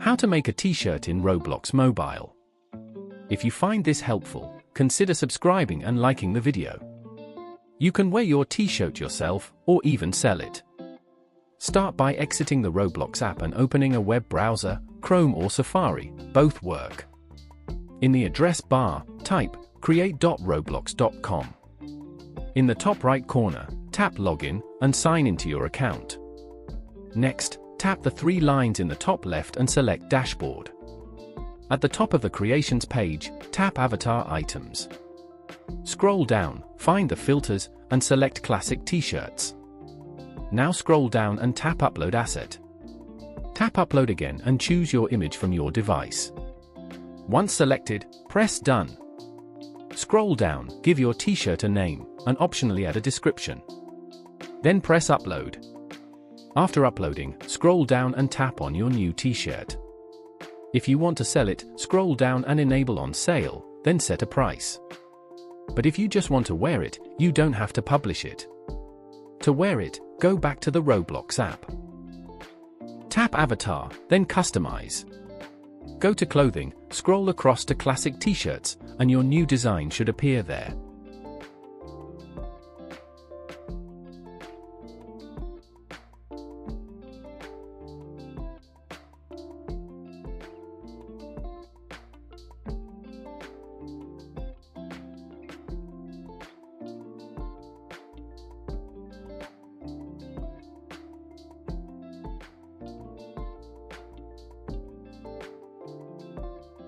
How to make a t-shirt in Roblox Mobile. If you find this helpful, consider subscribing and liking the video. You can wear your t-shirt yourself, or even sell it. Start by exiting the Roblox app and opening a web browser, Chrome or Safari, both work. In the address bar, type create.roblox.com. In the top right corner, tap Login and sign into your account. Next, tap the three lines in the top left and select Dashboard. At the top of the Creations page, tap Avatar Items. Scroll down, find the filters, and select Classic T-Shirts. Now scroll down and tap Upload Asset. Tap Upload again and choose your image from your device. Once selected, press Done. Scroll down, give your t-shirt a name, and optionally add a description. Then press Upload. After uploading, scroll down and tap on your new t-shirt. If you want to sell it, scroll down and enable On Sale, then set a price. But if you just want to wear it, you don't have to publish it. To wear it, go back to the Roblox app. Tap Avatar, then Customize. Go to Clothing, scroll across to Classic T-Shirts, and your new design should appear there.